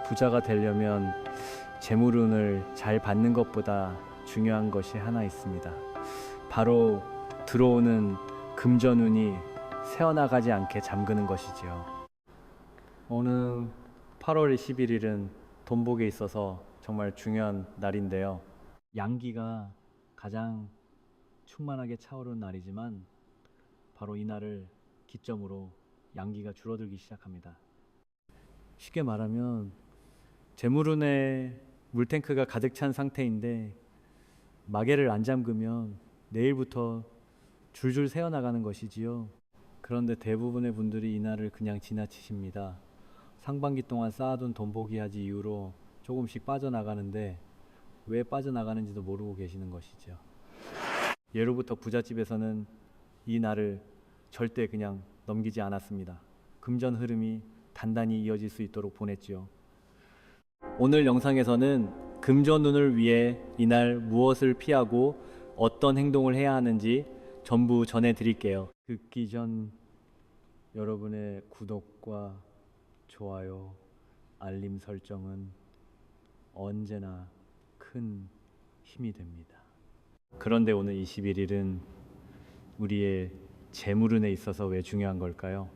부자가 되려면 재물운을 잘 받는 것보다 중요한 것이 하나 있습니다. 바로 들어오는 금전운이 새어나가지 않게 잠그는 것이지요. 오는 8월 21일은 돈복에 있어서 정말 중요한 날인데요. 양기가 가장 충만하게 차오르는 날이지만 바로 이 날을 기점으로 양기가 줄어들기 시작합니다. 쉽게 말하면 재물운에 물탱크가 가득 찬 상태인데 마개를 안 잠그면 내일부터 줄줄 새어나가는 것이지요. 그런데 대부분의 분들이 이 날을 그냥 지나치십니다. 상반기 동안 쌓아둔 돈복이하지 이후로 조금씩 빠져나가는데 왜 빠져나가는지도 모르고 계시는 것이죠. 예로부터 부잣집에서는 이 날을 절대 그냥 넘기지 않았습니다. 금전 흐름이 단단히 이어질 수 있도록 보냈지요. 오늘 영상에서는 금전운을 위해 이날 무엇을 피하고 어떤 행동을 해야 하는지 전부 전해드릴게요. 듣기 전 여러분의 구독과 좋아요, 알림 설정은 언제나 큰 힘이 됩니다. 그런데 오늘 21일은 우리의 재물운에 있어서 왜 중요한 걸까요?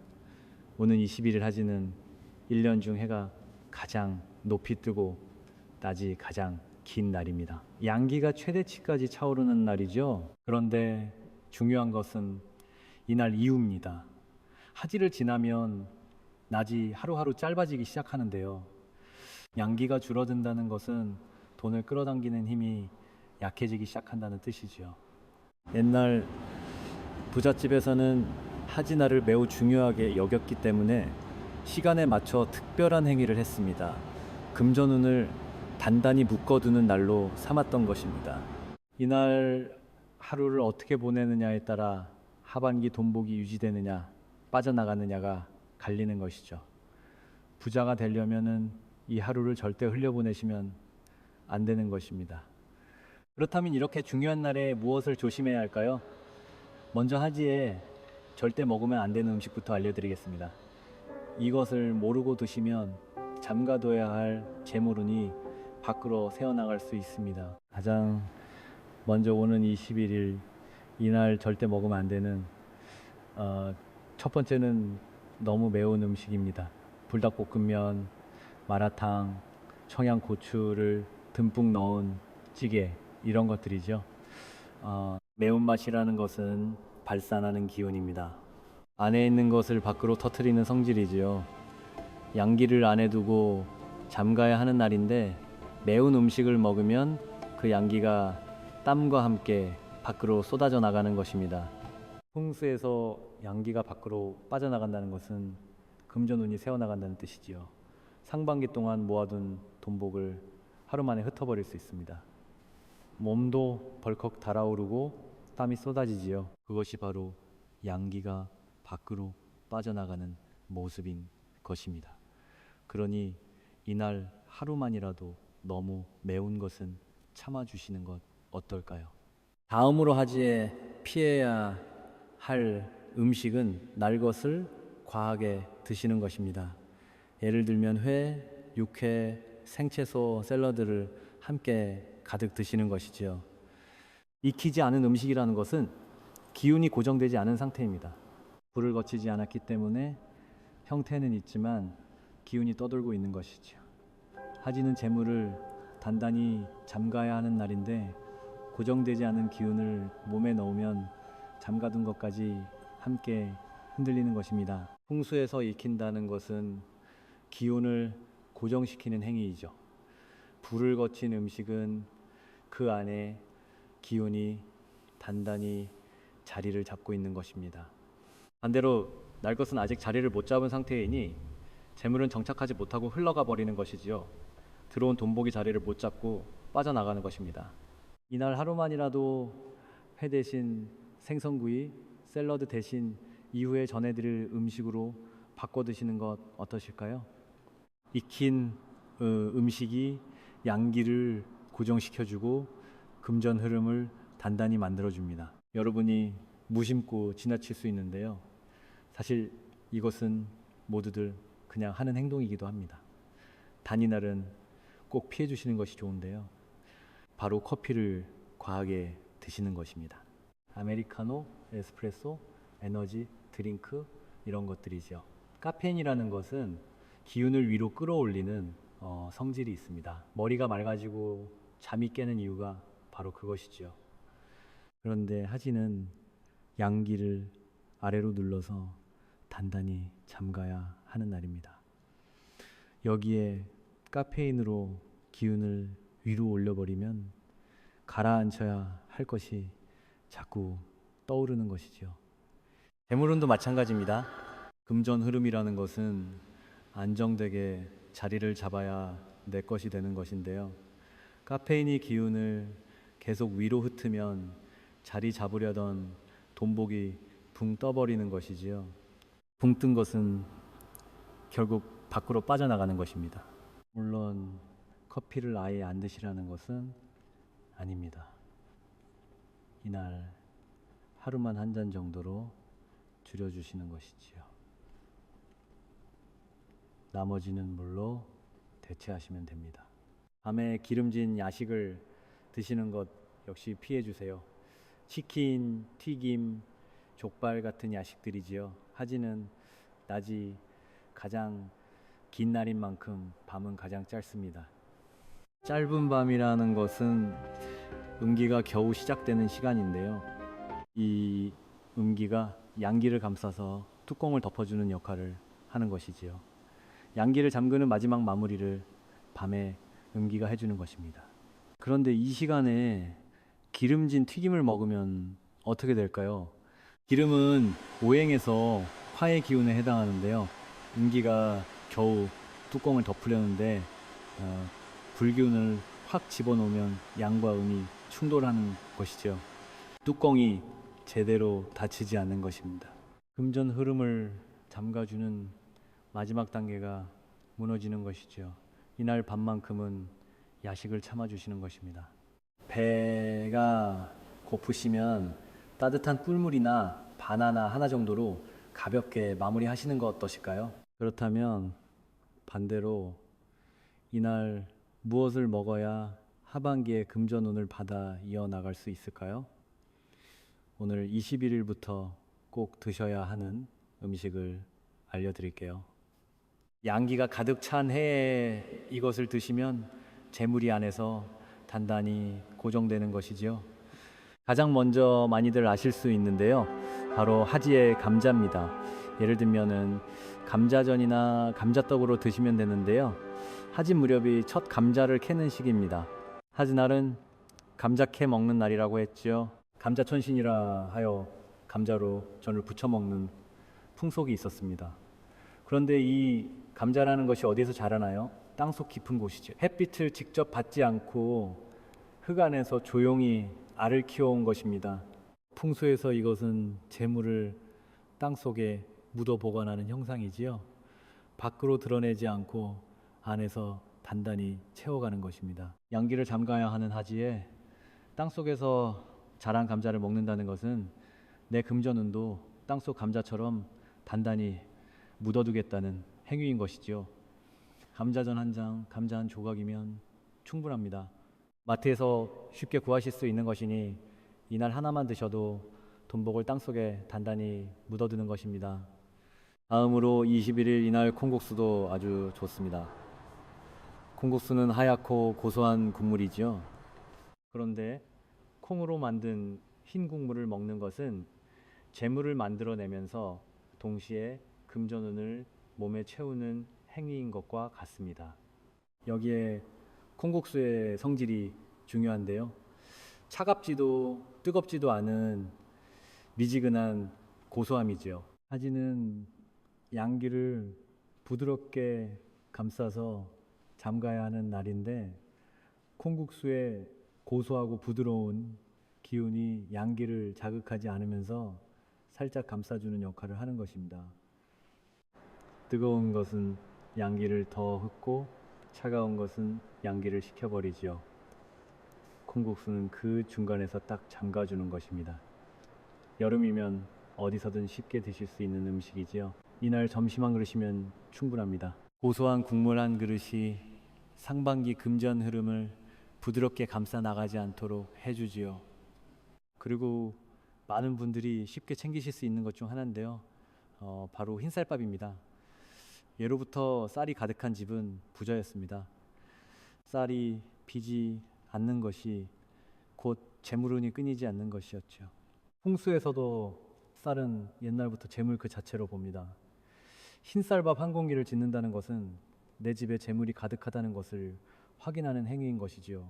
오는 21일 하지는 1년 중 해가 가장 높이 뜨고 낮이 가장 긴 날입니다. 양기가 최대치까지 차오르는 날이죠. 그런데 중요한 것은 이날 이후입니다. 하지를 지나면 낮이 하루하루 짧아지기 시작하는데요. 양기가 줄어든다는 것은 돈을 끌어당기는 힘이 약해지기 시작한다는 뜻이죠. 옛날 부잣집에서는 하지날을 매우 중요하게 여겼기 때문에 시간에 맞춰 특별한 행위를 했습니다. 금전운을 단단히 묶어두는 날로 삼았던 것입니다. 이날 하루를 어떻게 보내느냐에 따라 하반기 돈복이 유지되느냐 빠져나가느냐가 갈리는 것이죠. 부자가 되려면은 이 하루를 절대 흘려보내시면 안 되는 것입니다. 그렇다면 이렇게 중요한 날에 무엇을 조심해야 할까요? 먼저 하지에 절대 먹으면 안 되는 음식부터 알려드리겠습니다. 이것을 모르고 드시면 잠가둬야 할 재물운이 밖으로 새어나갈 수 있습니다. 가장 먼저 오는 21일 이날 절대 먹으면 안 되는 첫 번째는 너무 매운 음식입니다. 불닭볶음면, 마라탕, 청양고추를 듬뿍 넣은 찌개 이런 것들이죠. 매운맛이라는 것은 발산하는 기운입니다. 안에 있는 것을 밖으로 터뜨리는 성질이지요. 양기를 안에 두고 잠가야 하는 날인데 매운 음식을 먹으면 그 양기가 땀과 함께 밖으로 쏟아져 나가는 것입니다. 풍수에서 양기가 밖으로 빠져나간다는 것은 금전운이 새어나간다는 뜻이지요. 상반기 동안 모아둔 돈복을 하루 만에 흩어버릴 수 있습니다. 몸도 벌컥 달아오르고 땀이 쏟아지지요. 그것이 바로 양기가 밖으로 빠져나가는 모습인 것입니다. 그러니 이날 하루만이라도 너무 매운 것은 참아주시는 것 어떨까요? 다음으로 하지에 피해야 할 음식은 날 것을 과하게 드시는 것입니다. 예를 들면 회, 육회, 생채소, 샐러드를 함께 가득 드시는 것이지요. 익히지 않은 음식이라는 것은 기운이 고정되지 않은 상태입니다. 불을 거치지 않았기 때문에 형태는 있지만 기운이 떠돌고 있는 것이죠. 하지는 재물을 단단히 잠가야 하는 날인데 고정되지 않은 기운을 몸에 넣으면 잠가둔 것까지 함께 흔들리는 것입니다. 풍수에서 익힌다는 것은 기운을 고정시키는 행위이죠. 불을 거친 음식은 그 안에 기운이 단단히 자리를 잡고 있는 것입니다. 반대로 날 것은 아직 자리를 못 잡은 상태이니 재물은 정착하지 못하고 흘러가 버리는 것이지요. 들어온 돈복이 자리를 못 잡고 빠져나가는 것입니다. 이날 하루만이라도 회 대신 생선구이, 샐러드 대신 이후에 전해드릴 음식으로 바꿔 드시는 것 어떠실까요? 익힌 음식이 양기를 고정시켜주고 금전 흐름을 단단히 만들어줍니다. 여러분이 무심코 지나칠 수 있는데요. 사실 이것은 모두들 그냥 하는 행동이기도 합니다. 단 이날은 꼭 피해 주시는 것이 좋은데요. 바로 커피를 과하게 드시는 것입니다. 아메리카노, 에스프레소, 에너지 드링크 이런 것들이죠. 카페인이라는 것은 기운을 위로 끌어올리는 성질이 있습니다. 머리가 맑아지고 잠이 깨는 이유가 바로 그것이죠. 그런데 하지는 양기를 아래로 눌러서 단단히 잠가야 하는 날입니다. 여기에 카페인으로 기운을 위로 올려버리면 가라앉혀야 할 것이 자꾸 떠오르는 것이지요. 재물운도 마찬가지입니다. 금전 흐름이라는 것은 안정되게 자리를 잡아야 내 것이 되는 것인데요. 카페인이 기운을 계속 위로 흩으면 자리 잡으려던 돈복이 붕 떠버리는 것이지요. 붕 뜬 것은 결국 밖으로 빠져나가는 것입니다. 물론 커피를 아예 안 드시라는 것은 아닙니다. 이날 하루만 한 잔 정도로 줄여주시는 것이지요. 나머지는 물로 대체하시면 됩니다. 밤에 기름진 야식을 드시는 것 역시 피해 주세요. 치킨, 튀김, 족발 같은 야식들이지요. 하지는 낮이 가장 긴 날인 만큼 밤은 가장 짧습니다. 짧은 밤이라는 것은 음기가 겨우 시작되는 시간인데요. 이 음기가 양기를 감싸서 뚜껑을 덮어주는 역할을 하는 것이지요. 양기를 잠그는 마지막 마무리를 밤에 음기가 해주는 것입니다. 그런데 이 시간에 기름진 튀김을 먹으면 어떻게 될까요? 기름은 오행에서 화의 기운에 해당하는데요. 음기가 겨우 뚜껑을 덮으려는데 불기운을 확 집어넣으면 양과 음이 충돌하는 것이죠. 뚜껑이 제대로 닫히지 않는 것입니다. 금전 흐름을 잠가주는 마지막 단계가 무너지는 것이죠. 이날 밤만큼은 야식을 참아주시는 것입니다. 배가 고프시면 따뜻한 꿀물이나 바나나 하나 정도로 가볍게 마무리하시는 것 어떠실까요? 그렇다면 반대로 이날 무엇을 먹어야 하반기에 금전운을 받아 이어나갈 수 있을까요? 오늘 21일부터 꼭 드셔야 하는 음식을 알려드릴게요. 양기가 가득 찬 해에 이것을 드시면 재물이 안에서 단단히 고정되는 것이지요. 가장 먼저 많이들 아실 수 있는데요. 바로 하지의 감자입니다. 예를 들면은 감자전이나 감자떡으로 드시면 되는데요. 하지 무렵이 첫 감자를 캐는 시기입니다. 하지날은 감자 캐 먹는 날이라고 했죠. 감자천신이라 하여 감자로 전을 부쳐 먹는 풍속이 있었습니다. 그런데 이 감자라는 것이 어디서 자라나요? 땅속 깊은 곳이죠. 햇빛을 직접 받지 않고 흙 안에서 조용히 알을 키워온 것입니다. 풍수에서 이것은 재물을 땅속에 묻어 보관하는 형상이지요. 밖으로 드러내지 않고 안에서 단단히 채워가는 것입니다. 양기를 잠가야 하는 하지에 땅속에서 자란 감자를 먹는다는 것은 내 금전운도 땅속 감자처럼 단단히 묻어두겠다는 행위인 것이지요. 감자전 한 장, 감자 한 조각이면 충분합니다. 마트에서 쉽게 구하실 수 있는 것이니 이날 하나만 드셔도 돈복을 땅속에 단단히 묻어두는 것입니다. 다음으로 21일 이날 콩국수도 아주 좋습니다. 콩국수는 하얗고 고소한 국물이죠. 그런데 콩으로 만든 흰 국물을 먹는 것은 재물을 만들어내면서 동시에 금전운을 몸에 채우는 행위인 것과 같습니다. 여기에 콩국수의 성질이 중요한데요. 차갑지도 뜨겁지도 않은 미지근한 고소함이지요. 하지는 양기를 부드럽게 감싸서 잠가야 하는 날인데 콩국수의 고소하고 부드러운 기운이 양기를 자극하지 않으면서 살짝 감싸주는 역할을 하는 것입니다. 뜨거운 것은 양기를 더 흡고 차가운 것은 양기를 식혀버리지요. 콩국수는 그 중간에서 딱 잠가주는 것입니다. 여름이면 어디서든 쉽게 드실 수 있는 음식이지요. 이날 점심 한 그릇이면 충분합니다. 고소한 국물 한 그릇이 상반기 금전 흐름을 부드럽게 감싸 나가지 않도록 해주지요. 그리고 많은 분들이 쉽게 챙기실 수 있는 것 중 하나인데요. 바로 흰쌀밥입니다. 예로부터 쌀이 가득한 집은 부자였습니다. 쌀이 비지 않는 것이 곧 재물운이 끊이지 않는 것이었죠. 풍수에서도 쌀은 옛날부터 재물 그 자체로 봅니다. 흰쌀밥 한 공기를 짓는다는 것은 내 집에 재물이 가득하다는 것을 확인하는 행위인 것이지요.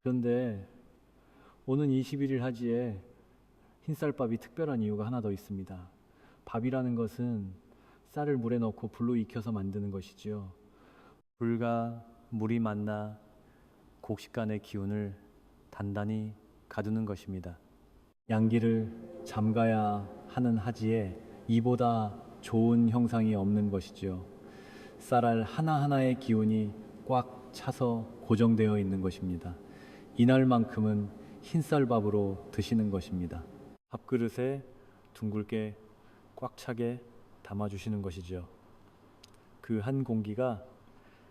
그런데 오는 21일 하지에 흰쌀밥이 특별한 이유가 하나 더 있습니다. 밥이라는 것은 쌀을 물에 넣고 불로 익혀서 만드는 것이지요. 불과 물이 만나 곡식간의 기운을 단단히 가두는 것입니다. 양기를 잠가야 하는 하지에 이보다 좋은 형상이 없는 것이지요. 쌀알 하나하나의 기운이 꽉 차서 고정되어 있는 것입니다. 이날만큼은 흰쌀밥으로 드시는 것입니다. 밥그릇에 둥글게 꽉 차게 담아주시는 것이죠. 그 한 공기가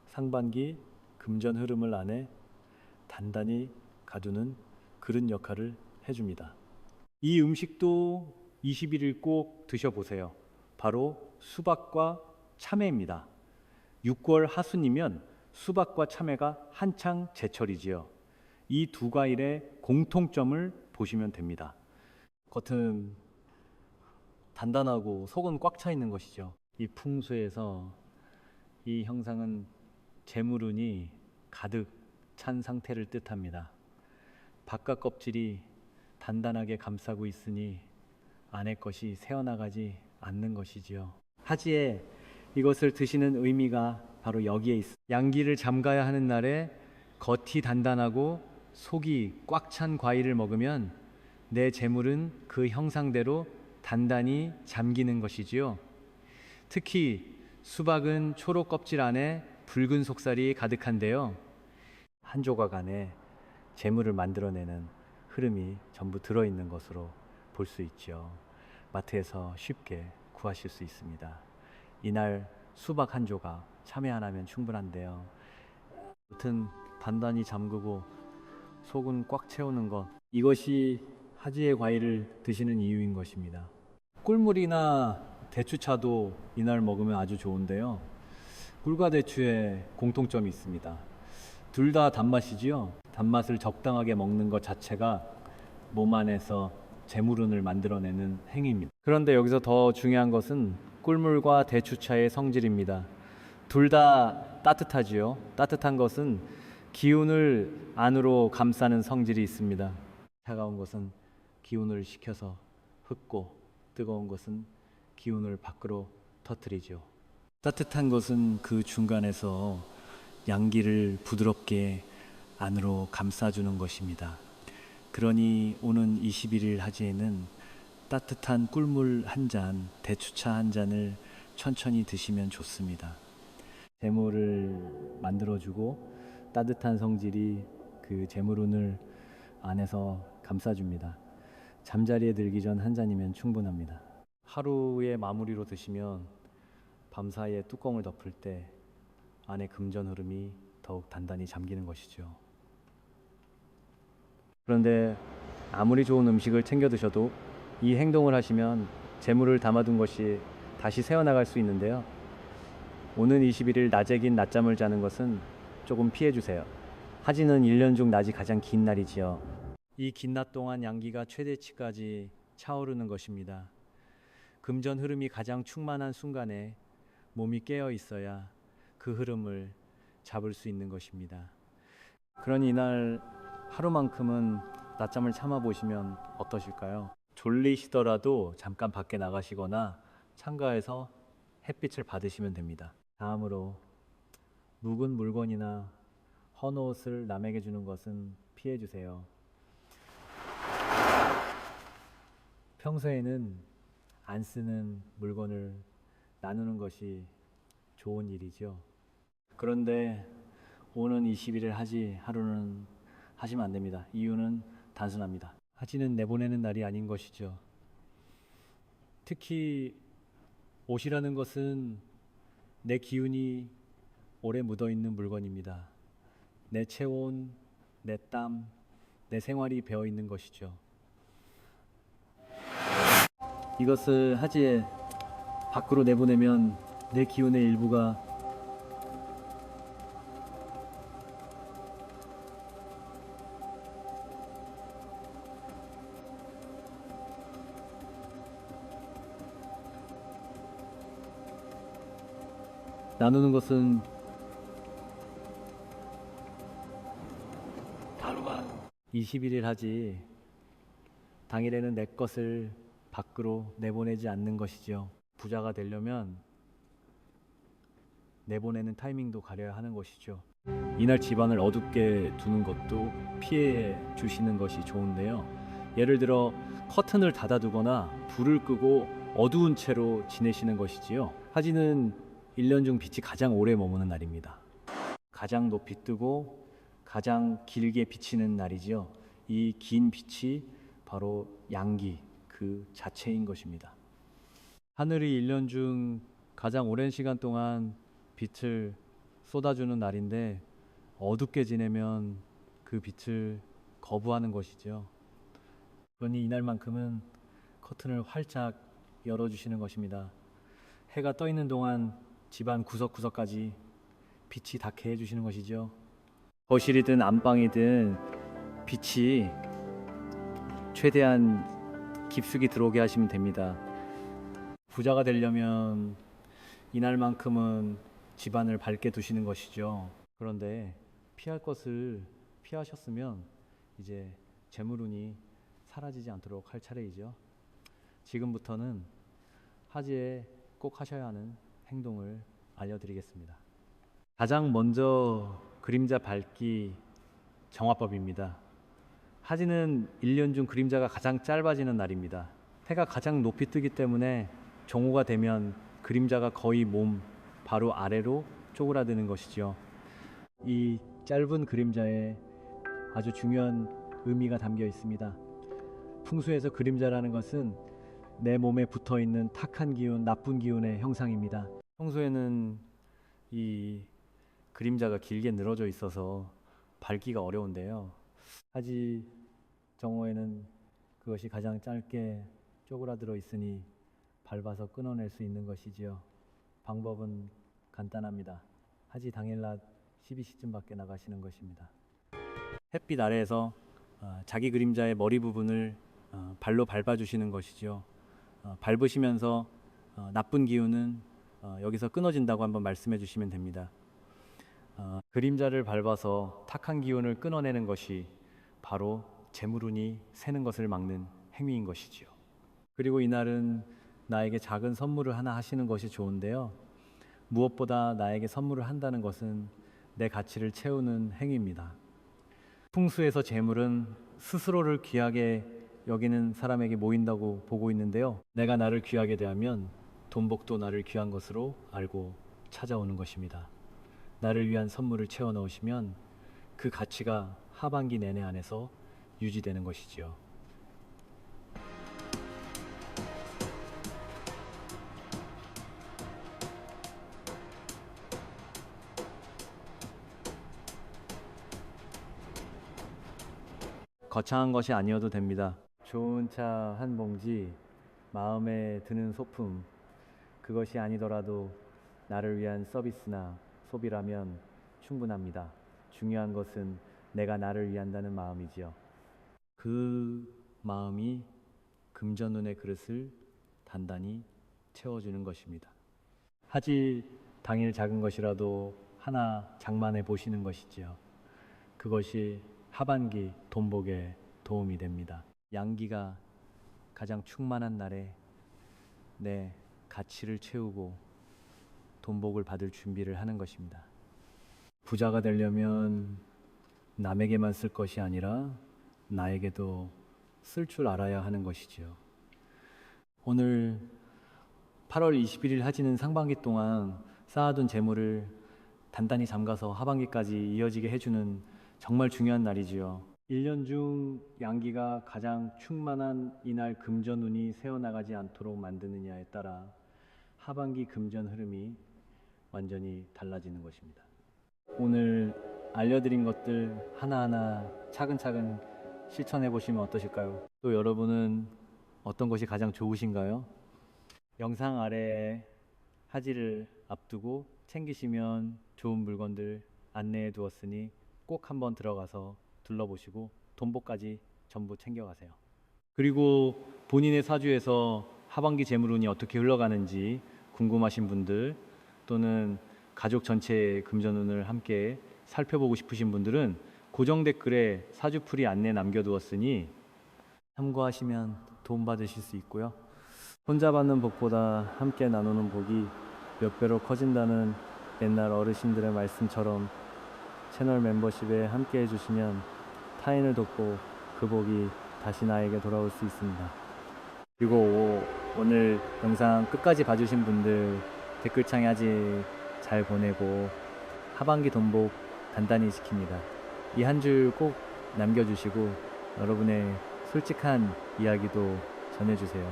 상반기 금전 흐름을 안에 단단히 가두는 그릇 역할을 해줍니다. 이 음식도 21일 꼭 드셔보세요. 바로 수박과 참외입니다. 6월 하순이면 수박과 참외가 한창 제철이지요. 이 두 과일의 공통점을 보시면 됩니다. 겉은 단단하고 속은 꽉 차 있는 것이죠. 이 풍수에서 이 형상은 재물운이 가득 찬 상태를 뜻합니다. 바깥 껍질이 단단하게 감싸고 있으니 안의 것이 새어나가지 않는 것이지요. 하지에 이것을 드시는 의미가 바로 여기에 있습니다. 양기를 잠가야 하는 날에 겉이 단단하고 속이 꽉 찬 과일을 먹으면 내 재물은 그 형상대로 단단히 잠기는 것이지요. 특히 수박은 초록 껍질 안에 붉은 속살이 가득한데요. 한 조각 안에 재물을 만들어내는 흐름이 전부 들어있는 것으로 볼 수 있죠. 마트에서 쉽게 구하실 수 있습니다. 이날 수박 한 조각, 참외 하나면 충분한데요. 겉은 단단히 잠그고 속은 꽉 채우는 것, 이것이 하지의 과일을 드시는 이유인 것입니다. 꿀물이나 대추차도 이날 먹으면 아주 좋은데요. 꿀과 대추에 공통점이 있습니다. 둘 다 단맛이지요. 단맛을 적당하게 먹는 것 자체가 몸 안에서 재물운을 만들어내는 행위입니다. 그런데 여기서 더 중요한 것은 꿀물과 대추차의 성질입니다. 둘 다 따뜻하지요. 따뜻한 것은 기운을 안으로 감싸는 성질이 있습니다. 차가운 것은 기운을 식혀서 흡고, 뜨거운 것은 기운을 밖으로 터뜨리죠. 따뜻한 것은 그 중간에서 양기를 부드럽게 안으로 감싸주는 것입니다. 그러니 오는 21일 하지에는 따뜻한 꿀물 한 잔, 대추차 한 잔을 천천히 드시면 좋습니다. 재물을 만들어주고 따뜻한 성질이 그 재물운을 안에서 감싸줍니다. 잠자리에 들기 전 한 잔이면 충분합니다. 하루의 마무리로 드시면 밤사이에 뚜껑을 덮을 때 안에 금전 흐름이 더욱 단단히 잠기는 것이죠. 그런데 아무리 좋은 음식을 챙겨 드셔도 이 행동을 하시면 재물을 담아둔 것이 다시 새어나갈 수 있는데요. 오는 21일 낮에 긴 낮잠을 자는 것은 조금 피해주세요. 하지는 1년 중 낮이 가장 긴 날이지요. 이 긴 낮 동안 양기가 최대치까지 차오르는 것입니다. 금전 흐름이 가장 충만한 순간에 몸이 깨어 있어야 그 흐름을 잡을 수 있는 것입니다. 그러니 이날 하루만큼은 낮잠을 참아 보시면 어떠실까요? 졸리시더라도 잠깐 밖에 나가시거나 창가에서 햇빛을 받으시면 됩니다. 다음으로 묵은 물건이나 헌 옷을 남에게 주는 것은 피해 주세요. 평소에는 안 쓰는 물건을 나누는 것이 좋은 일이죠. 그런데 오는 21일 하지 하루는 하시면 안 됩니다. 이유는 단순합니다. 하지는 내보내는 날이 아닌 것이죠. 특히 옷이라는 것은 내 기운이 오래 묻어있는 물건입니다. 내 체온, 내 땀, 내 생활이 배어있는 것이죠. 이것을 하지에 밖으로 내보내면 내 기운의 일부가 나누는 것은 21일 하지 당일에는 내 것을 밖으로 내보내지 않는 것이죠. 부자가 되려면 내보내는 타이밍도 가려야 하는 것이죠. 이날 집안을 어둡게 두는 것도 피해 주시는 것이 좋은데요. 예를 들어 커튼을 닫아두거나 불을 끄고 어두운 채로 지내시는 것이지요. 하지는 1년 중 빛이 가장 오래 머무는 날입니다. 가장 높이 뜨고 가장 길게 비치는 날이지요. 이 긴 빛이 바로 양기 그 자체인 것입니다. 하늘이 1년 중 가장 오랜 시간 동안 빛을 쏟아주는 날인데 어둡게 지내면 그 빛을 거부하는 것이죠. 그러니 이날만큼은 커튼을 활짝 열어주시는 것입니다. 해가 떠 있는 동안 집안 구석구석까지 빛이 닿게 해주시는 것이죠. 거실이든 안방이든 빛이 최대한 깊숙이 들어오게 하시면 됩니다. 부자가 되려면 이날만큼은 집안을 밝게 두시는 것이죠. 그런데 피할 것을 피하셨으면 이제 재물운이 사라지지 않도록 할 차례이죠. 지금부터는 하지에 꼭 하셔야 하는 행동을 알려드리겠습니다. 가장 먼저 그림자 밝기 정화법입니다. 하지는 1년 중 그림자가 가장 짧아지는 날입니다. 해가 가장 높이 뜨기 때문에 정오가 되면 그림자가 거의 몸 바로 아래로 쪼그라드는 것이죠. 이 짧은 그림자에 아주 중요한 의미가 담겨 있습니다. 풍수에서 그림자라는 것은 내 몸에 붙어 있는 탁한 기운, 나쁜 기운의 형상입니다. 평소에는 이 그림자가 길게 늘어져 있어서 밟기가 어려운데요. 하지 정오에는 그것이 가장 짧게 쪼그라들어 있으니 밟아서 끊어낼 수 있는 것이지요. 방법은 간단합니다. 하지 당일낮 12시쯤 밖에 나가시는 것입니다. 햇빛 아래에서 자기 그림자의 머리 부분을 발로 밟아주시는 것이죠. 밟으시면서 나쁜 기운은 여기서 끊어진다고 한번 말씀해 주시면 됩니다. 그림자를 밟아서 탁한 기운을 끊어내는 것이 바로 재물운이 새는 것을 막는 행위인 것이지요. 그리고 이날은 나에게 작은 선물을 하나 하시는 것이 좋은데요. 무엇보다 나에게 선물을 한다는 것은 내 가치를 채우는 행위입니다. 풍수에서 재물은 스스로를 귀하게 여기는 사람에게 모인다고 보고 있는데요. 내가 나를 귀하게 대하면 돈복도 나를 귀한 것으로 알고 찾아오는 것입니다. 나를 위한 선물을 채워 넣으시면 그 가치가 하반기 내내 안에서 유지되는 것이지요. 거창한 것이 아니어도 됩니다. 좋은 차 한 봉지, 마음에 드는 소품, 그것이 아니더라도 나를 위한 서비스나 소비라면 충분합니다. 중요한 것은 내가 나를 위한다는 마음이지요. 그 마음이 금전운의 그릇을 단단히 채워주는 것입니다. 하지 당일 작은 것이라도 하나 장만해 보시는 것이지요. 그것이 하반기 돈복에 도움이 됩니다. 양기가 가장 충만한 날에 내 가치를 채우고 돈복을 받을 준비를 하는 것입니다. 부자가 되려면 남에게만 쓸 것이 아니라 나에게도 쓸 줄 알아야 하는 것이지요. 오늘 8월 21일 하지는 상반기 동안 쌓아둔 재물을 단단히 잠가서 하반기까지 이어지게 해주는 정말 중요한 날이지요. 1년 중 양기가 가장 충만한 이날 금전운이 새어나가지 않도록 만드느냐에 따라 하반기 금전 흐름이 완전히 달라지는 것입니다. 오늘 알려드린 것들 하나하나 차근차근 실천해 보시면 어떠실까요? 또 여러분은 어떤 것이 가장 좋으신가요? 영상 아래에 하지를 앞두고 챙기시면 좋은 물건들 안내해 두었으니 꼭 한번 들어가서 둘러보시고 돈복까지 전부 챙겨가세요. 그리고 본인의 사주에서 하반기 재물운이 어떻게 흘러가는지 궁금하신 분들 또는 가족 전체의 금전운을 함께 살펴보고 싶으신 분들은 고정 댓글에 사주풀이 안내 남겨두었으니 참고하시면 도움받으실 수 있고요. 혼자 받는 복보다 함께 나누는 복이 몇 배로 커진다는 옛날 어르신들의 말씀처럼 채널 멤버십에 함께 해주시면 타인을 돕고 그 복이 다시 나에게 돌아올 수 있습니다. 그리고 오늘 영상 끝까지 봐주신 분들 댓글창에 아직 잘 보내고 하반기 돈복 단단히 지킵니다. 이 한 줄 꼭 남겨주시고 여러분의 솔직한 이야기도 전해주세요.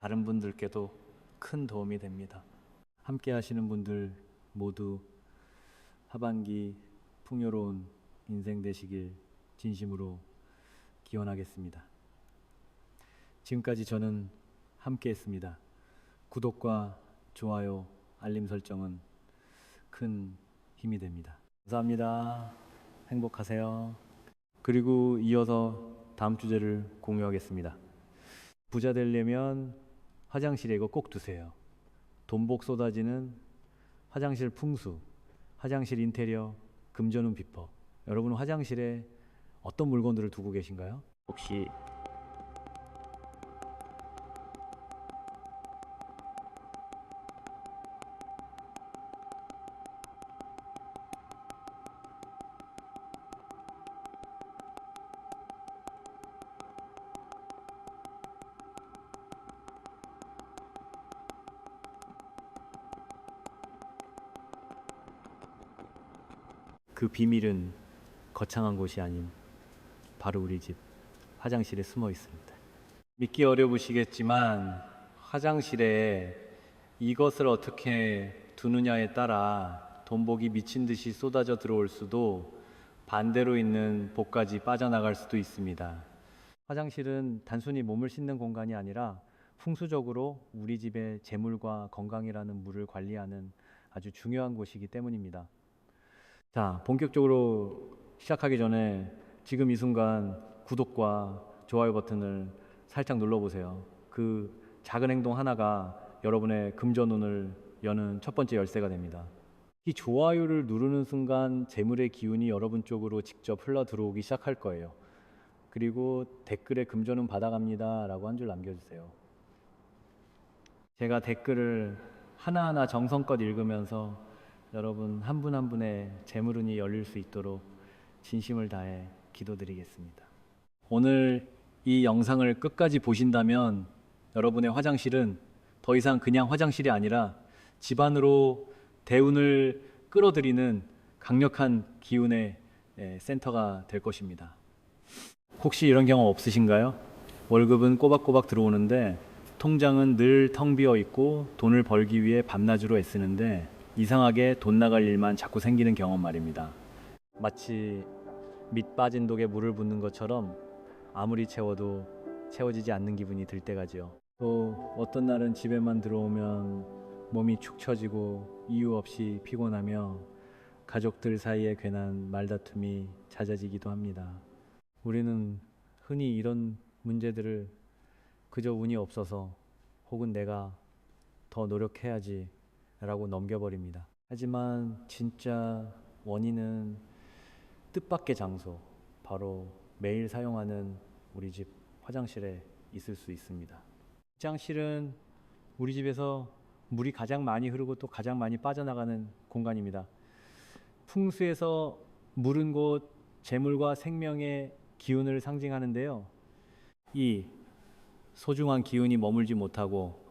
다른 분들께도 큰 도움이 됩니다. 함께 하시는 분들 모두 하반기 풍요로운 인생 되시길 진심으로 기원하겠습니다. 지금까지 저는 함께 했습니다. 구독과 좋아요, 알림 설정은 큰 힘이 됩니다. 감사합니다. 행복하세요. 그리고 이어서 다음 주제를 공유하겠습니다. 부자 되려면 화장실에 이거 꼭 두세요. 돈복 쏟아지는 화장실 풍수, 화장실 인테리어, 금전운 비법. 여러분 화장실에 어떤 물건들을 두고 계신가요? 혹시 그 비밀은 거창한 곳이 아닌 바로 우리 집 화장실에 숨어 있습니다. 믿기 어려우시겠지만 화장실에 이것을 어떻게 두느냐에 따라 돈복이 미친 듯이 쏟아져 들어올 수도 반대로 있는 복까지 빠져나갈 수도 있습니다. 화장실은 단순히 몸을 씻는 공간이 아니라 풍수적으로 우리 집의 재물과 건강이라는 물을 관리하는 아주 중요한 곳이기 때문입니다. 자, 본격적으로 시작하기 전에 지금 이 순간 구독과 좋아요 버튼을 살짝 눌러보세요. 그 작은 행동 하나가 여러분의 금전운을 여는 첫 번째 열쇠가 됩니다. 이 좋아요를 누르는 순간 재물의 기운이 여러분 쪽으로 직접 흘러 들어오기 시작할 거예요. 그리고 댓글에 금전운 받아갑니다 라고 한 줄 남겨주세요. 제가 댓글을 하나하나 정성껏 읽으면서 여러분 한 분 한 분의 재물운이 열릴 수 있도록 진심을 다해 기도드리겠습니다. 오늘 이 영상을 끝까지 보신다면 여러분의 화장실은 더 이상 그냥 화장실이 아니라 집안으로 대운을 끌어들이는 강력한 기운의 센터가 될 것입니다. 혹시 이런 경험 없으신가요? 월급은 꼬박꼬박 들어오는데 통장은 늘 텅 비어 있고 돈을 벌기 위해 밤낮으로 애쓰는데 이상하게 돈 나갈 일만 자꾸 생기는 경험 말입니다. 마치 밑 빠진 독에 물을 붓는 것처럼 아무리 채워도 채워지지 않는 기분이 들 때가지요. 또 어떤 날은 집에만 들어오면 몸이 축 처지고 이유 없이 피곤하며 가족들 사이에 괜한 말다툼이 잦아지기도 합니다. 우리는 흔히 이런 문제들을 그저 운이 없어서 혹은 내가 더 노력해야지 라고 넘겨버립니다. 하지만 진짜 원인은 뜻밖의 장소, 바로 매일 사용하는 우리 집 화장실에 있을 수 있습니다. 화장실은 우리 집에서 물이 가장 많이 흐르고 또 가장 많이 빠져나가는 공간입니다. 풍수에서 물은 곳 재물과 생명의 기운을 상징하는데요. 이 소중한 기운이 머물지 못하고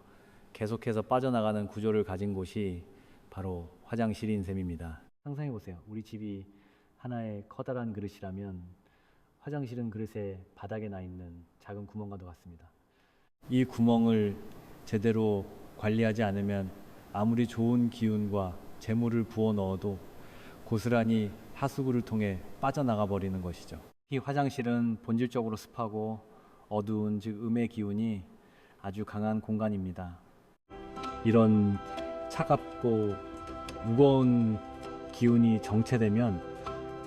계속해서 빠져나가는 구조를 가진 곳이 바로 화장실인 셈입니다. 상상해 보세요. 우리 집이 하나의 커다란 그릇이라면 화장실은 그릇의 바닥에 나 있는 작은 구멍과도 같습니다. 이 구멍을 제대로 관리하지 않으면 아무리 좋은 기운과 재물을 부어 넣어도 고스란히 하수구를 통해 빠져나가 버리는 것이죠. 이 화장실은 본질적으로 습하고 어두운, 즉 음의 기운이 아주 강한 공간입니다. 이런 차갑고 무거운 기운이 정체되면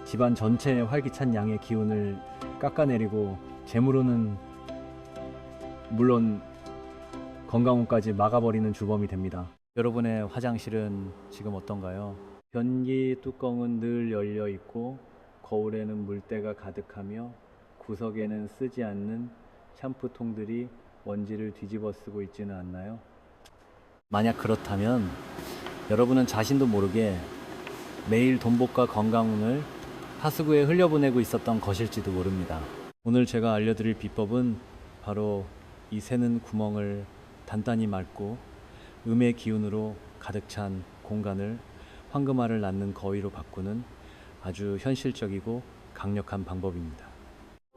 집안 전체에 활기찬 양의 기운을 깎아내리고 재물운은 물론 건강운까지 막아버리는 주범이 됩니다. 여러분의 화장실은 지금 어떤가요? 변기 뚜껑은 늘 열려 있고 거울에는 물때가 가득하며 구석에는 쓰지 않는 샴푸통들이 먼지를 뒤집어 쓰고 있지는 않나요? 만약 그렇다면 여러분은 자신도 모르게 매일 돈복과 건강운을 하수구에 흘려보내고 있었던 것일지도 모릅니다. 오늘 제가 알려드릴 비법은 바로 이 새는 구멍을 단단히 막고 음의 기운으로 가득 찬 공간을 황금알을 낳는 거위로 바꾸는 아주 현실적이고 강력한 방법입니다.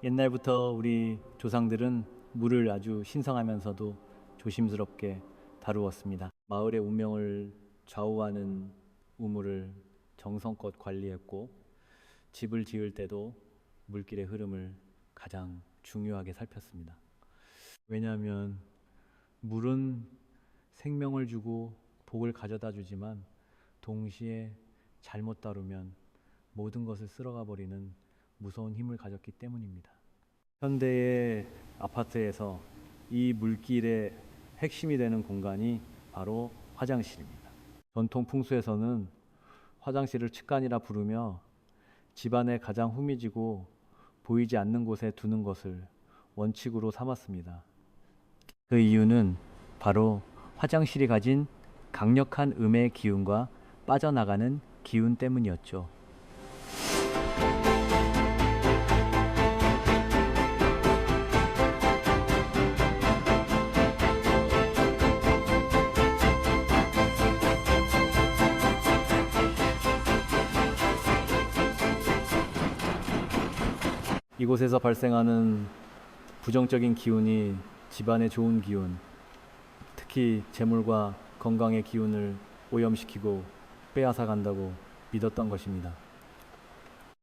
옛날부터 우리 조상들은 물을 아주 신성하면서도 조심스럽게 다루었습니다. 마을의 운명을 좌우하는 우물을 정성껏 관리했고 집을 지을 때도 물길의 흐름을 가장 중요하게 살폈습니다. 왜냐하면 물은 생명을 주고 복을 가져다 주지만 동시에 잘못 다루면 모든 것을 쓸어가 버리는 무서운 힘을 가졌기 때문입니다. 현대의 아파트에서 이 물길의 핵심이 되는 공간이 바로 화장실입니다. 전통 풍수에서는 화장실을 측간이라 부르며 집안에 가장 후미지고 보이지 않는 곳에 두는 것을 원칙으로 삼았습니다. 그 이유는 바로 화장실이 가진 강력한 음의 기운과 빠져나가는 기운 때문이었죠. 이곳에서 발생하는 부정적인 기운이 집안의 좋은 기운, 특히 재물과 건강의 기운을 오염시키고 빼앗아 간다고 믿었던 것입니다.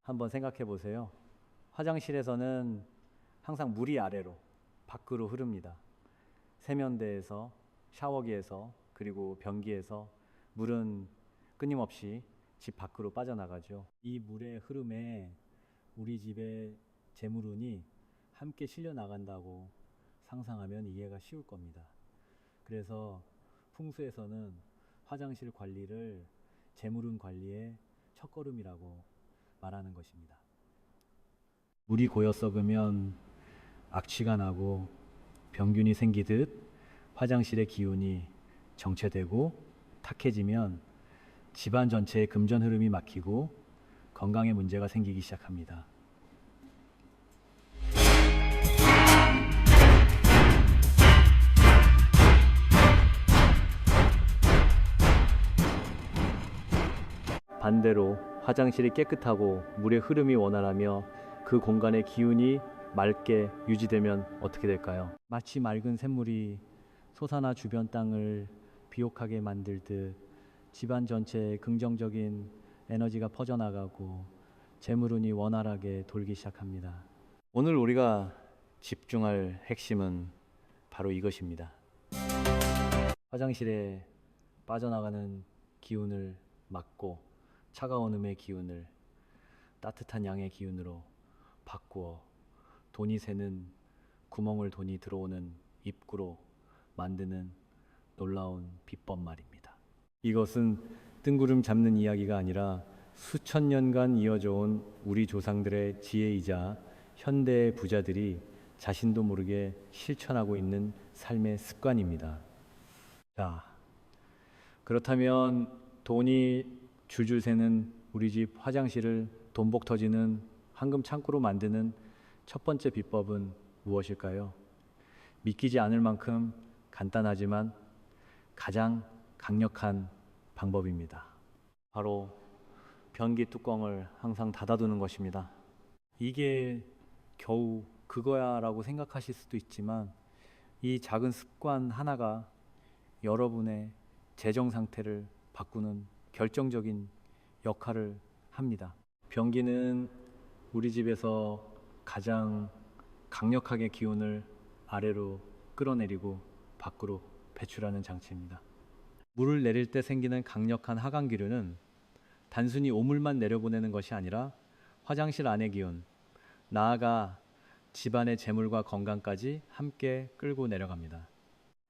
한번 생각해 보세요. 화장실에서는 항상 물이 아래로, 밖으로 흐릅니다. 세면대에서, 샤워기에서, 그리고 변기에서 물은 끊임없이 집 밖으로 빠져나가죠. 이 물의 흐름에 우리 집의 재물운이 함께 실려 나간다고 상상하면 이해가 쉬울 겁니다. 그래서 풍수에서는 화장실 관리를 재물운 관리의 첫걸음이라고 말하는 것입니다. 물이 고여 썩으면 악취가 나고 병균이 생기듯 화장실의 기운이 정체되고 탁해지면 집안 전체의 금전 흐름이 막히고 건강에 문제가 생기기 시작합니다. 반대로 화장실이 깨끗하고 물의 흐름이 원활하며 그 공간의 기운이 맑게 유지되면 어떻게 될까요? 마치 맑은 샘물이 솟아나 주변 땅을 비옥하게 만들듯 집안 전체에 긍정적인 에너지가 퍼져나가고 재물운이 원활하게 돌기 시작합니다. 오늘 우리가 집중할 핵심은 바로 이것입니다. 화장실에 빠져나가는 기운을 막고 차가운 음의 기운을 따뜻한 양의 기운으로 바꾸어 돈이 새는 구멍을 돈이 들어오는 입구로 만드는 놀라운 비법 말입니다. 이것은 뜬구름 잡는 이야기가 아니라 수천 년간 이어져 온 우리 조상들의 지혜이자 현대의 부자들이 자신도 모르게 실천하고 있는 삶의 습관입니다. 자, 그렇다면 돈이 줄줄 새는 우리 집 화장실을 돈복 터지는 황금 창고로 만드는 첫 번째 비법은 무엇일까요? 믿기지 않을 만큼 간단하지만 가장 강력한 방법입니다. 바로 변기 뚜껑을 항상 닫아두는 것입니다. 이게 겨우 그거야 라고 생각하실 수도 있지만 이 작은 습관 하나가 여러분의 재정 상태를 바꾸는 결정적인 역할을 합니다. 변기는 우리 집에서 가장 강력하게 기운을 아래로 끌어내리고 밖으로 배출하는 장치입니다. 물을 내릴 때 생기는 강력한 하강기류는 단순히 오물만 내려보내는 것이 아니라 화장실 안의 기운, 나아가 집안의 재물과 건강까지 함께 끌고 내려갑니다.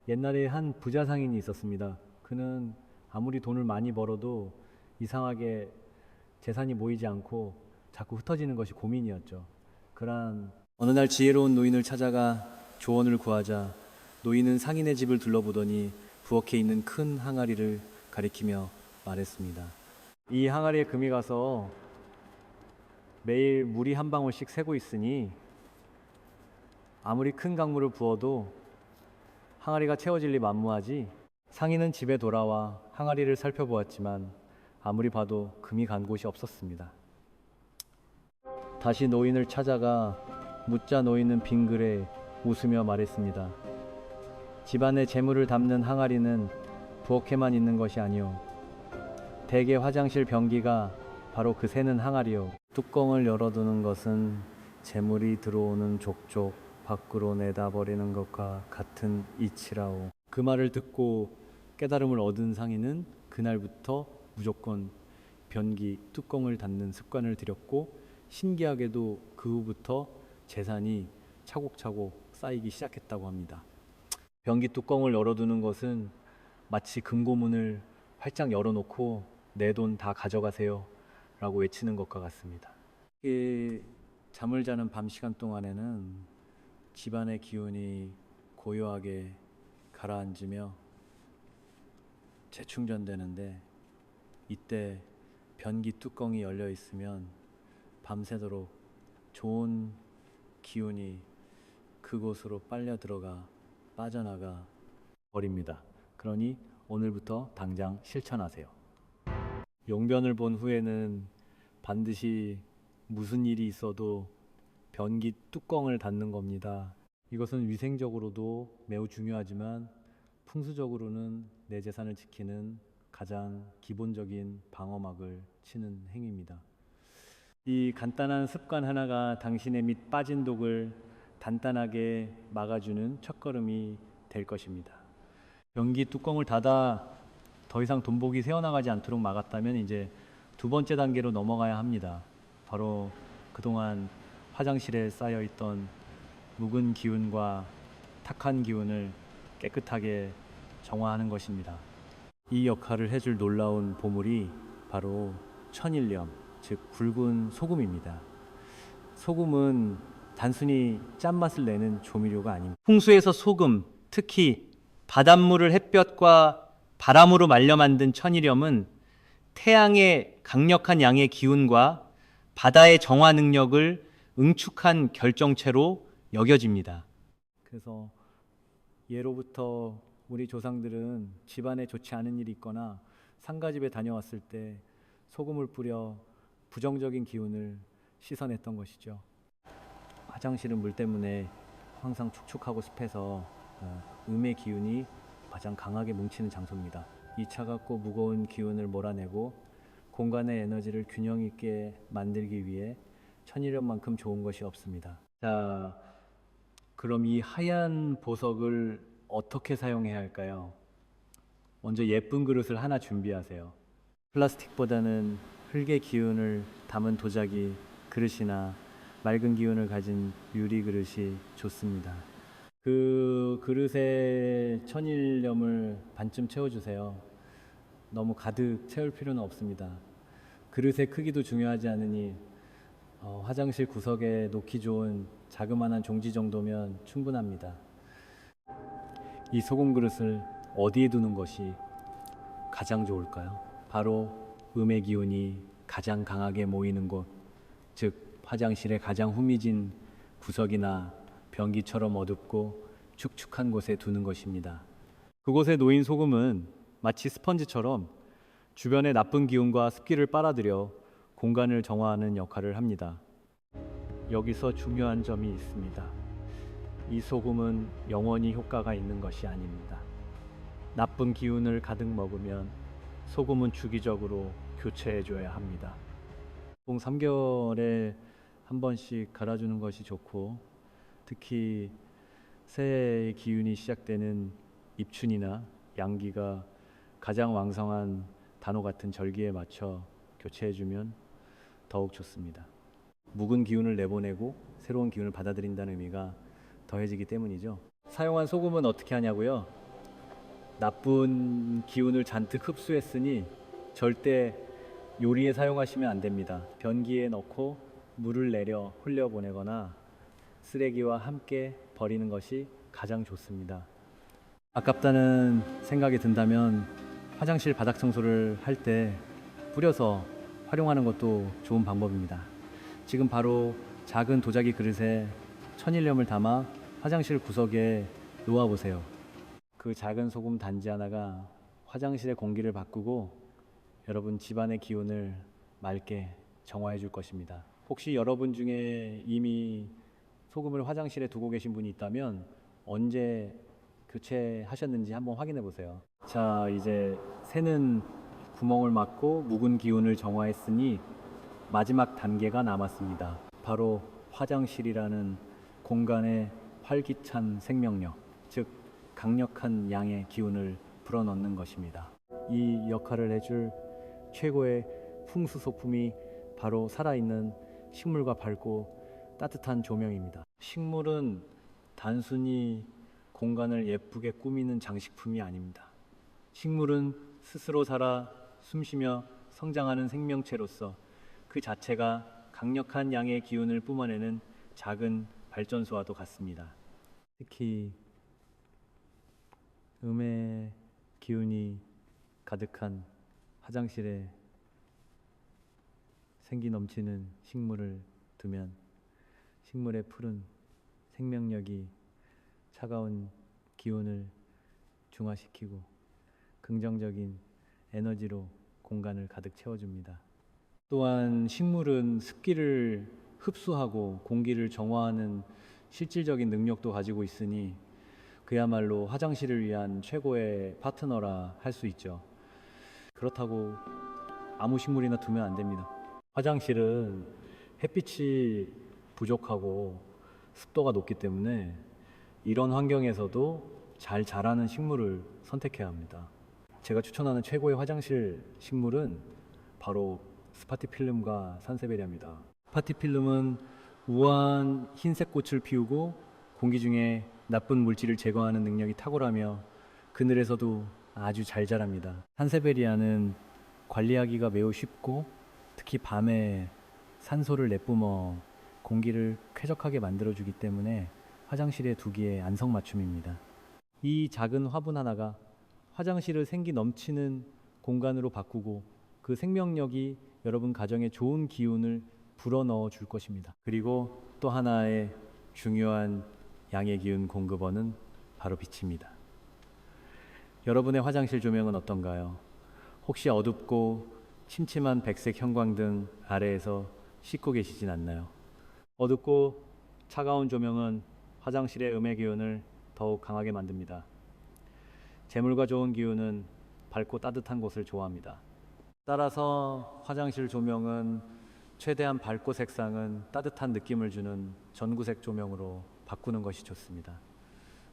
옛날에 한 부자 상인이 있었습니다. 그는 아무리 돈을 많이 벌어도 이상하게 재산이 모이지 않고 자꾸 흩어지는 것이 고민이었죠. 그러한 어느 날 지혜로운 노인을 찾아가 조언을 구하자 노인은 상인의 집을 둘러보더니 부엌에 있는 큰 항아리를 가리키며 말했습니다. 이 항아리에 금이 가서 매일 물이 한 방울씩 새고 있으니 아무리 큰 강물을 부어도 항아리가 채워질 리 만무하지. 상인은 집에 돌아와 항아리를 살펴보았지만 아무리 봐도 금이 간 곳이 없었습니다. 다시 노인을 찾아가 묻자 노인은 빙그레 웃으며 말했습니다. 집안의 재물을 담는 항아리는 부엌에만 있는 것이 아니오. 대개 화장실 변기가 바로 그 새는 항아리요. 뚜껑을 열어두는 것은 재물이 들어오는 족족 밖으로 내다버리는 것과 같은 이치라오. 그 말을 듣고 깨달음을 얻은 상인은 그날부터 무조건 변기 뚜껑을 닫는 습관을 들였고 신기하게도 그 후부터 재산이 차곡차곡 쌓이기 시작했다고 합니다. 변기 뚜껑을 열어두는 것은 마치 금고문을 활짝 열어놓고 내 돈 다 가져가세요 라고 외치는 것과 같습니다. 잠을 자는 밤 시간 동안에는 집안의 기운이 고요하게 가라앉으며 재충전되는데 이때 변기 뚜껑이 열려 있으면 밤새도록 좋은 기운이 그곳으로 빨려 들어가 빠져나가 버립니다. 그러니 오늘부터 당장 실천하세요. 용변을 본 후에는 반드시 무슨 일이 있어도 변기 뚜껑을 닫는 겁니다. 이것은 위생적으로도 매우 중요하지만 풍수적으로는 내 재산을 지키는 가장 기본적인 방어막을 치는 행위입니다. 이 간단한 습관 하나가 당신의 밑 빠진 독을 단단하게 막아주는 첫걸음이 될 것입니다. 변기 뚜껑을 닫아 더 이상 돈복이 새어나가지 않도록 막았다면 이제 두 번째 단계로 넘어가야 합니다. 바로 그동안 화장실에 쌓여있던 묵은 기운과 탁한 기운을 깨끗하게 정화하는 것입니다. 이 역할을 해줄 놀라운 보물이 바로 천일염, 즉 굵은 소금입니다. 소금은 단순히 짠맛을 내는 조미료가 아닙니다. 풍수에서 소금, 특히 바닷물을 햇볕과 바람으로 말려 만든 천일염은 태양의 강력한 양의 기운과 바다의 정화 능력을 응축한 결정체로 여겨집니다. 그래서 예로부터 우리 조상들은 집안에 좋지 않은 일이 있거나 상가집에 다녀왔을 때 소금을 뿌려 부정적인 기운을 씻어냈던 것이죠. 화장실은 물 때문에 항상 축축하고 습해서 음의 기운이 가장 강하게 뭉치는 장소입니다. 이 차갑고 무거운 기운을 몰아내고 공간의 에너지를 균형 있게 만들기 위해 천일염만큼 좋은 것이 없습니다. 자, 그럼 이 하얀 보석을 어떻게 사용해야 할까요? 먼저 예쁜 그릇을 하나 준비하세요. 플라스틱보다는 흙의 기운을 담은 도자기 그릇이나 맑은 기운을 가진 유리 그릇이 좋습니다. 그 그릇에 천일염을 반쯤 채워주세요. 너무 가득 채울 필요는 없습니다. 그릇의 크기도 중요하지 않으니 화장실 구석에 놓기 좋은 자그마한 종지 정도면 충분합니다. 이 소금 그릇을 어디에 두는 것이 가장 좋을까요? 바로 음의 기운이 가장 강하게 모이는 곳, 즉 화장실의 가장 후미진 구석이나 변기처럼 어둡고 축축한 곳에 두는 것입니다. 그곳에 놓인 소금은 마치 스펀지처럼 주변의 나쁜 기운과 습기를 빨아들여 공간을 정화하는 역할을 합니다. 여기서 중요한 점이 있습니다. 이 소금은 영원히 효과가 있는 것이 아닙니다. 나쁜 기운을 가득 먹으면 소금은 주기적으로 교체해줘야 합니다. 보통 3개월에 한 번씩 갈아주는 것이 좋고, 특히 새해의 기운이 시작되는 입춘이나 양기가 가장 왕성한 단오 같은 절기에 맞춰 교체해주면 더욱 좋습니다. 묵은 기운을 내보내고 새로운 기운을 받아들인다는 의미가 더해지기 때문이죠. 사용한 소금은 어떻게 하냐고요? 나쁜 기운을 잔뜩 흡수했으니 절대 요리에 사용하시면 안 됩니다. 변기에 넣고 물을 내려 흘려보내거나 쓰레기와 함께 버리는 것이 가장 좋습니다. 아깝다는 생각이 든다면 화장실 바닥 청소를 할 때 뿌려서 활용하는 것도 좋은 방법입니다. 지금 바로 작은 도자기 그릇에 천일염을 담아 화장실 구석에 놓아보세요. 그 작은 소금 단지 하나가 화장실의 공기를 바꾸고 여러분 집안의 기운을 맑게 정화해 줄 것입니다. 혹시 여러분 중에 이미 소금을 화장실에 두고 계신 분이 있다면 언제 교체하셨는지 한번 확인해 보세요. 자, 이제 새는 구멍을 막고 묵은 기운을 정화했으니 마지막 단계가 남았습니다. 바로 화장실이라는 공간의 활기찬 생명력, 즉 강력한 양의 기운을 불어넣는 것입니다. 이 역할을 해줄 최고의 풍수 소품이 바로 살아있는 식물과 밝고 따뜻한 조명입니다. 식물은 단순히 공간을 예쁘게 꾸미는 장식품이 아닙니다. 식물은 스스로 살아 숨쉬며 성장하는 생명체로서 그 자체가 강력한 양의 기운을 뿜어내는 작은 발전소와도 같습니다. 특히 음의 기운이 가득한 화장실에 생기 넘치는 식물을 두면 식물의 푸른 생명력이 차가운 기운을 중화시키고 긍정적인 에너지로 공간을 가득 채워줍니다. 또한 식물은 습기를 흡수하고 공기를 정화하는 실질적인 능력도 가지고 있으니 그야말로 화장실을 위한 최고의 파트너라 할 수 있죠. 그렇다고 아무 식물이나 두면 안 됩니다. 화장실은 햇빛이 부족하고 습도가 높기 때문에 이런 환경에서도 잘 자라는 식물을 선택해야 합니다. 제가 추천하는 최고의 화장실 식물은 바로 스파티필름과 산세베리아입니다. 스파티필름은 우아한 흰색 꽃을 피우고 공기 중에 나쁜 물질을 제거하는 능력이 탁월하며 그늘에서도 아주 잘 자랍니다. 산세베리아는 관리하기가 매우 쉽고 특히 밤에 산소를 내뿜어 공기를 쾌적하게 만들어주기 때문에 화장실에 두기에 안성맞춤입니다. 이 작은 화분 하나가 화장실을 생기 넘치는 공간으로 바꾸고 그 생명력이 여러분 가정에 좋은 기운을 불어넣어 줄 것입니다. 그리고 또 하나의 중요한 양의 기운 공급원은 바로 빛입니다. 여러분의 화장실 조명은 어떤가요? 혹시 어둡고 침침한 백색 형광등 아래에서 씻고 계시진 않나요? 어둡고 차가운 조명은 화장실의 음의 기운을 더욱 강하게 만듭니다. 재물과 좋은 기운은 밝고 따뜻한 곳을 좋아합니다. 따라서 화장실 조명은 최대한 밝고 색상은 따뜻한 느낌을 주는 전구색 조명으로 바꾸는 것이 좋습니다.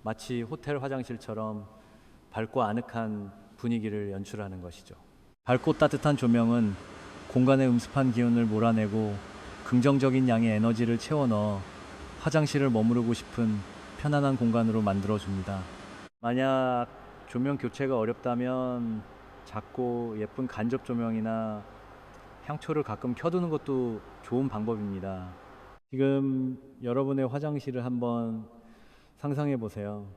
마치 호텔 화장실처럼 밝고 아늑한 분위기를 연출하는 것이죠. 밝고 따뜻한 조명은 공간의 음습한 기운을 몰아내고 긍정적인 양의 에너지를 채워 넣어 화장실을 머무르고 싶은 편안한 공간으로 만들어줍니다. 만약 조명 교체가 어렵다면 작고 예쁜 간접 조명이나 향초를 가끔 켜두는 것도 좋은 방법입니다. 지금 여러분의 화장실을 한번 상상해 보세요.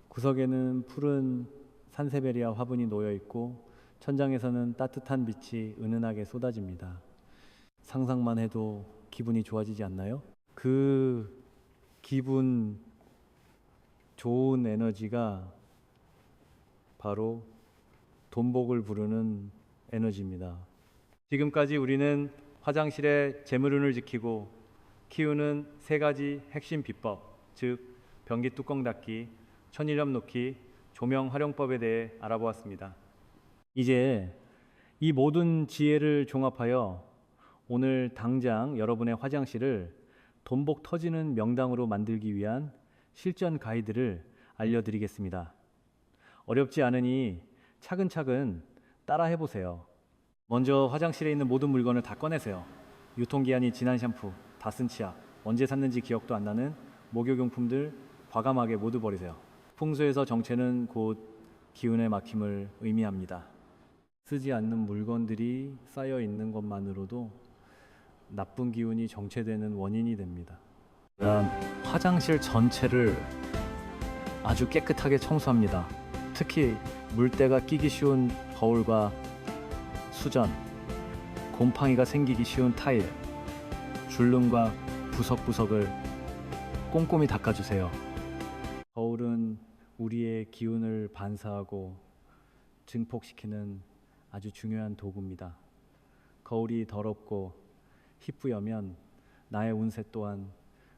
구석에는 푸른 산세베리아 화분이 놓여 있고 천장에서는 따뜻한 빛이 은은하게 쏟아집니다. 상상만 해도 기분이 좋아지지 않나요? 그 기분 좋은 에너지가 바로 돈복을 부르는 에너지입니다. 지금까지 우리는 화장실의 재물운을 지키고 키우는 세 가지 핵심 비법, 즉 변기 뚜껑 닫기, 천일염 놓기, 조명 활용법에 대해 알아보았습니다. 이제 이 모든 지혜를 종합하여 오늘 당장 여러분의 화장실을 돈복 터지는 명당으로 만들기 위한 실전 가이드를 알려드리겠습니다. 어렵지 않으니 차근차근 따라 해보세요. 먼저 화장실에 있는 모든 물건을 다 꺼내세요. 유통기한이 지난 샴푸, 다 쓴 치약, 언제 샀는지 기억도 안 나는 목욕용품들 과감하게 모두 버리세요. 풍수에서 정체는 곧 기운의 막힘을 의미합니다. 쓰지 않는 물건들이 쌓여 있는 것만으로도 나쁜 기운이 정체되는 원인이 됩니다. 그다음 화장실 전체를 아주 깨끗하게 청소합니다. 특히 물때가 끼기 쉬운 거울과 수전, 곰팡이가 생기기 쉬운 타일, 줄눈과 구석구석을 꼼꼼히 닦아주세요. 거울은 우리의 기운을 반사하고 증폭시키는 아주 중요한 도구입니다. 거울이 더럽고 희뿌여면 나의 운세 또한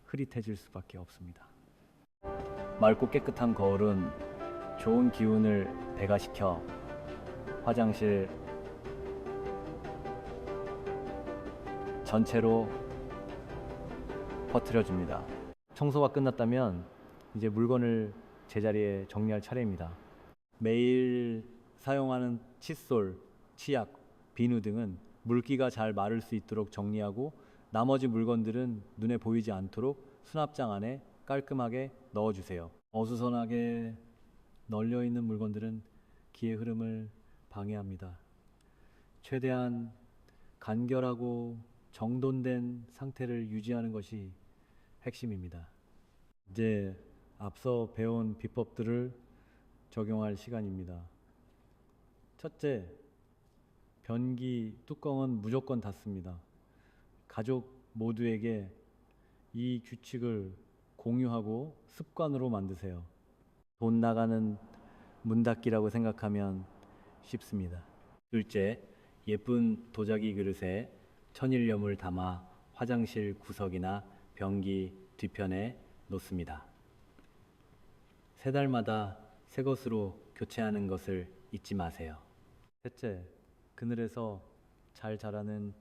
흐릿해질 수밖에 없습니다. 맑고 깨끗한 거울은 좋은 기운을 배가시켜 화장실 전체로 퍼뜨려줍니다. 청소가 끝났다면 이제 물건을 제자리에 정리할 차례입니다. 매일 사용하는 칫솔, 치약, 비누 등은 물기가 잘 마를 수 있도록 정리하고 나머지 물건들은 눈에 보이지 않도록 수납장 안에 깔끔하게 넣어주세요. 어수선하게 널려 있는 물건들은 기의 흐름을 방해합니다. 최대한 간결하고 정돈된 상태를 유지하는 것이 핵심입니다. 이제 앞서 배운 비법들을 적용할 시간입니다. 첫째, 변기 뚜껑은 무조건 닫습니다. 가족 모두에게 이 규칙을 공유하고 습관으로 만드세요. 돈 나가는 문 닫기라고 생각하면 쉽습니다. 둘째, 예쁜 도자기 그릇에 천일염을 담아 화장실 구석이나 변기 뒤편에 놓습니다. 3달마다 새 것으로 교체하는 것을 잊지 마세요. 셋째, 그늘에서 잘 자라는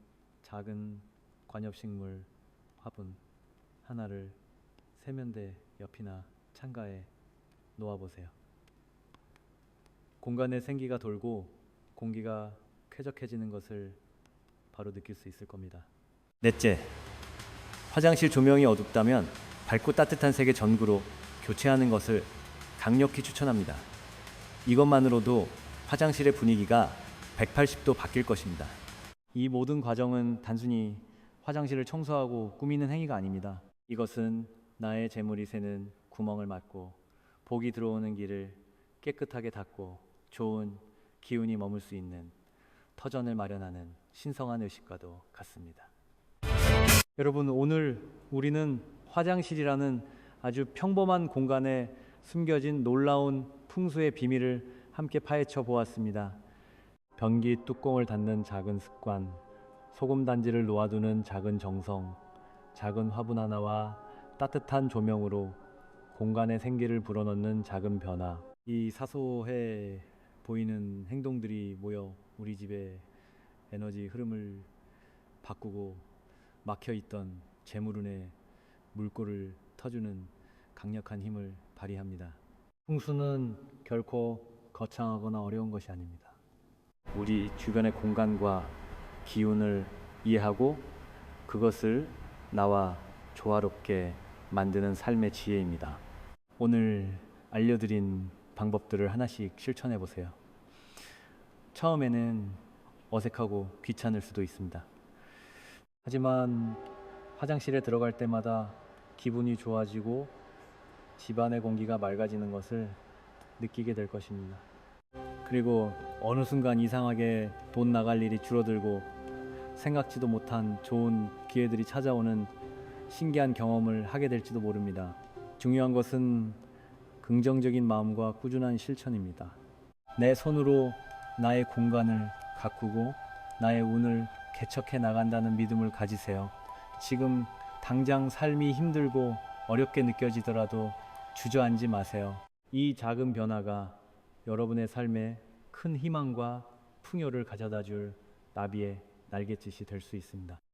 작은 관엽식물 화분 하나를 세면대 옆이나 창가에 놓아보세요. 공간에 생기가 돌고 공기가 쾌적해지는 것을 바로 느낄 수 있을 겁니다. 넷째, 화장실 조명이 어둡다면 밝고 따뜻한 색의 전구로 교체하는 것을 강력히 추천합니다. 이것만으로도 화장실의 분위기가 180도 바뀔 것입니다. 이 모든 과정은 단순히 화장실을 청소하고 꾸미는 행위가 아닙니다. 이것은 나의 재물이 새는 구멍을 막고 복이 들어오는 길을 깨끗하게 닦고 좋은 기운이 머물 수 있는 터전을 마련하는 신성한 의식과도 같습니다. 여러분, 오늘 우리는 화장실이라는 아주 평범한 공간에 숨겨진 놀라운 풍수의 비밀을 함께 파헤쳐 보았습니다. 변기 뚜껑을 닫는 작은 습관, 소금 단지를 놓아두는 작은 정성, 작은 화분 하나와 따뜻한 조명으로 공간에 생기를 불어넣는 작은 변화, 이 사소해 보이는 행동들이 모여 우리 집의 에너지 흐름을 바꾸고 막혀있던 재물운의 물꼬를 터주는 강력한 힘을 발휘합니다. 풍수는 결코 거창하거나 어려운 것이 아닙니다. 우리 주변의 공간과 기운을 이해하고 그것을 나와 조화롭게 만드는 삶의 지혜입니다. 오늘 알려드린 방법들을 하나씩 실천해 보세요. 처음에는 어색하고 귀찮을 수도 있습니다. 하지만 화장실에 들어갈 때마다 기분이 좋아지고 집안의 공기가 맑아지는 것을 느끼게 될 것입니다. 그리고 어느 순간 이상하게 돈 나갈 일이 줄어들고 생각지도 못한 좋은 기회들이 찾아오는 신기한 경험을 하게 될지도 모릅니다. 중요한 것은 긍정적인 마음과 꾸준한 실천입니다. 내 손으로 나의 공간을 가꾸고 나의 운을 개척해 나간다는 믿음을 가지세요. 지금 당장 삶이 힘들고 어렵게 느껴지더라도 주저앉지 마세요. 이 작은 변화가 여러분의 삶에 큰 희망과 풍요를 가져다 줄 나비의 날갯짓이 될 수 있습니다.